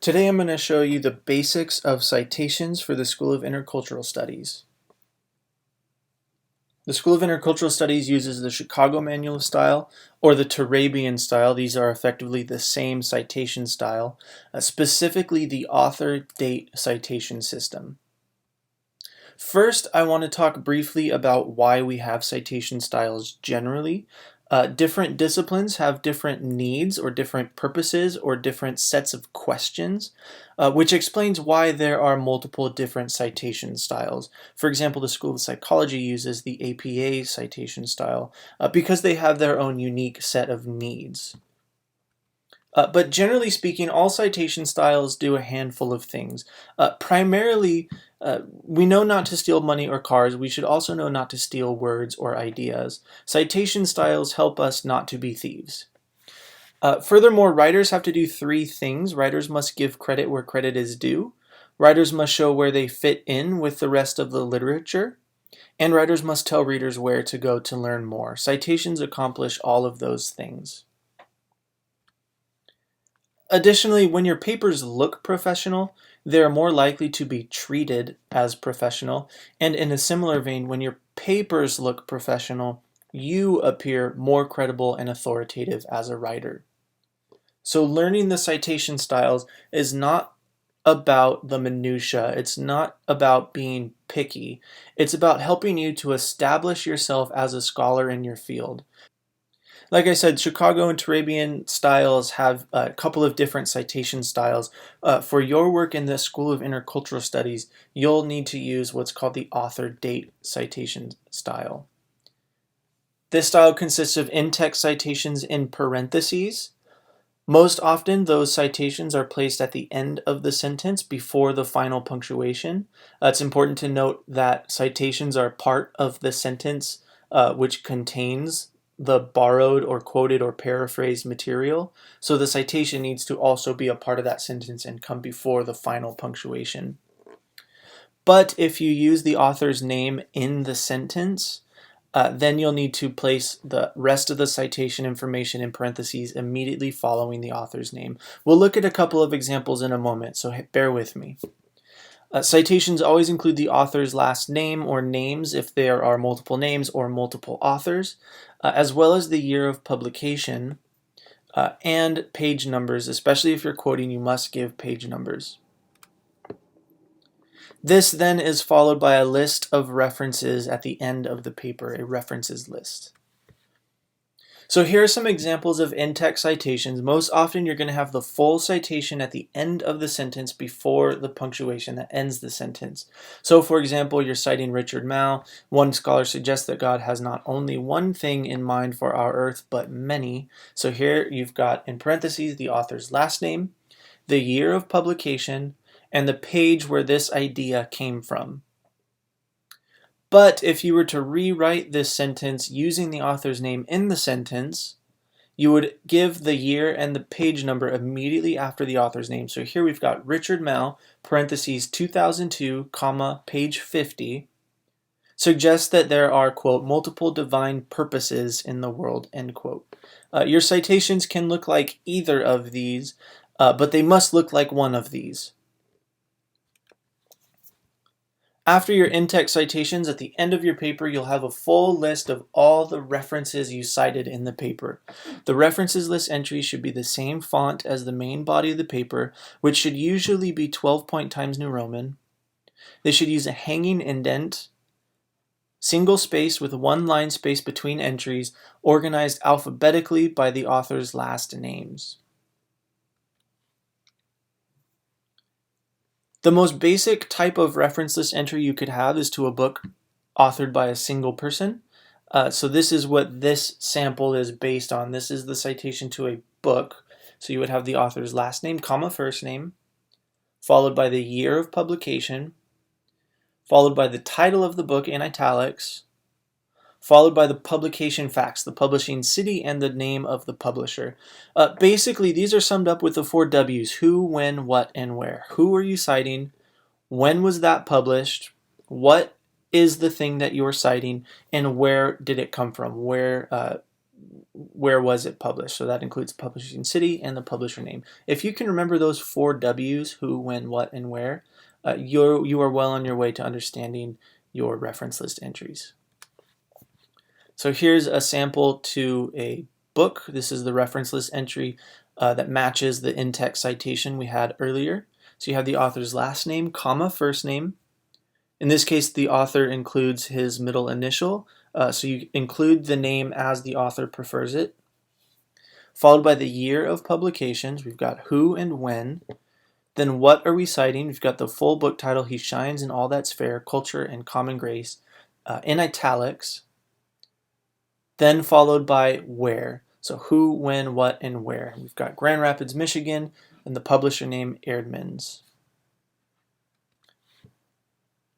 Today I'm going to show you the basics of citations for the School of Intercultural Studies. The School of Intercultural Studies uses the Chicago Manual of Style or the Turabian style. These are effectively the same citation style, specifically the author-date citation system. First, I want to talk briefly about why we have citation styles generally. Different disciplines have different needs or different purposes or different sets of questions, which explains why there are multiple different citation styles. For example, the School of Psychology uses the APA citation style because they have their own unique set of needs. But generally speaking, all citation styles do a handful of things. Primarily, we know not to steal money or cars. We should also know not to steal words or ideas. Citation styles help us not to be thieves. Furthermore, writers have to do three things. Writers must give credit where credit is due. Writers must show where they fit in with the rest of the literature. And writers must tell readers where to go to learn more. Citations accomplish all of those things. Additionally, when your papers look professional, they're more likely to be treated as professional. And in a similar vein, when your papers look professional, you appear more credible and authoritative as a writer. So learning the citation styles is not about the minutia. It's not about being picky. It's about helping you to establish yourself as a scholar in your field. Like I said, Chicago and Turabian styles have a couple of different citation styles. For your work in the School of Intercultural Studies, you'll need to use what's called the author-date citation style. This style consists of in-text citations in parentheses. Most often, those citations are placed at the end of the sentence before the final punctuation. It's important to note that citations are part of the sentence which contains the borrowed or quoted or paraphrased material. So the citation needs to also be a part of that sentence and come before the final punctuation. But if you use the author's name in the sentence, then you'll need to place the rest of the citation information in parentheses immediately following the author's name. We'll look at a couple of examples in a moment, so bear with me. Citations always include the author's last name or names if there are multiple names or multiple authors, as well as the year of publication and page numbers. Especially if you're quoting, you must give page numbers. This then is followed by a list of references at the end of the paper, a references list. So here are some examples of in-text citations. Most often you're going to have the full citation at the end of the sentence before the punctuation that ends the sentence. So for example, you're citing Richard Mouw. One scholar suggests that God has not only one thing in mind for our earth, but many. So here you've got in parentheses the author's last name, the year of publication, and the page where this idea came from. But if you were to rewrite this sentence using the author's name in the sentence, you would give the year and the page number immediately after the author's name. So here we've got Richard Mouw, parentheses 2002, comma, page 50, suggests that there are, quote, multiple divine purposes in the world, end quote. Your citations can look like either of these, but they must look like one of these. After your in-text citations, at the end of your paper, you'll have a full list of all the references you cited in the paper. The references list entries should be the same font as the main body of the paper, which should usually be 12-point Times New Roman. They should use a hanging indent, single space with one line space between entries, organized alphabetically by the author's last names. The most basic type of reference list entry you could have is to a book authored by a single person. So this is what this sample is based on. This is the citation to a book. So you would have the author's last name, comma, first name, followed by the year of publication, followed by the title of the book in italics, followed by the publication facts, the publishing city, and the name of the publisher. Basically, these are summed up with the 4 W's: who, when, what, and where. Who are you citing? When was that published? What is the thing that you're citing? And where did it come from? Where where was it published. So that includes publishing city and the publisher name. If you can remember those 4 W's, who, when, what, and where, you are well on your way to understanding your reference list entries. So here's a sample to a book. This is the reference list entry that matches the in-text citation we had earlier. So you have the author's last name, comma, first name. In this case, the author includes his middle initial, so you include the name as the author prefers it. Followed by the year of publications, we've got who and when. Then what are we citing? We've got the full book title, He Shines in All That's Fair, Culture and Common Grace, in italics. Then followed by where. So who, when, what, and where. We've got Grand Rapids, Michigan, and the publisher name, Erdmans.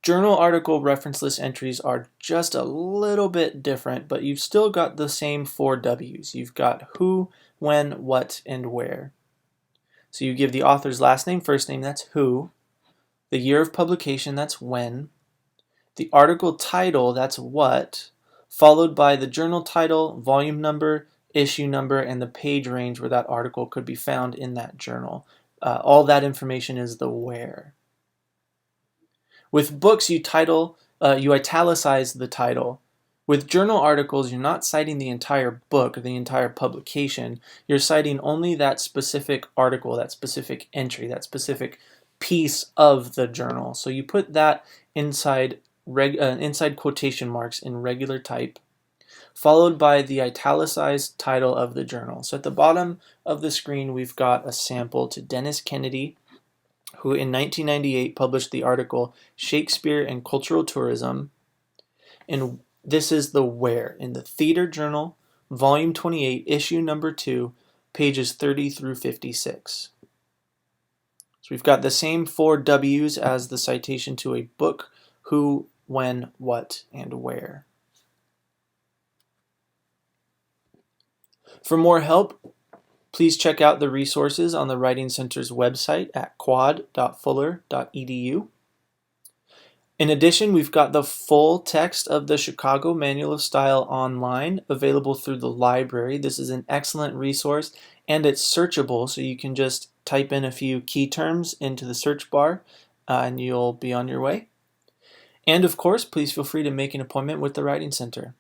Journal article reference list entries are just a little bit different, but you've still got the same 4 W's. You've got who, when, what, and where. So you give the author's last name, first name, that's who. The year of publication, that's when. The article title, that's what. Followed by the journal title, volume number, issue number, and the page range where that article could be found in that journal. All that information is the where. With books, you italicize the title. With journal articles, you're not citing the entire book or the entire publication. You're citing only that specific article, that specific entry, that specific piece of the journal. So you put that inside quotation marks in regular type, followed by the italicized title of the journal. So at the bottom of the screen, we've got a sample to Dennis Kennedy, who in 1998 published the article Shakespeare and Cultural Tourism. And this is the where in the Theater Journal, volume 28, issue number 2, pages 30 through 56. So we've got the same 4 W's as the citation to a book, who, when, what, and where. For more help, please check out the resources on the Writing Center's website at quad.fuller.edu. In addition, we've got the full text of the Chicago Manual of Style online, available through the library. This is an excellent resource, and it's searchable, so you can just type in a few key terms into the search bar, and you'll be on your way. And of course, please feel free to make an appointment with the Writing Center.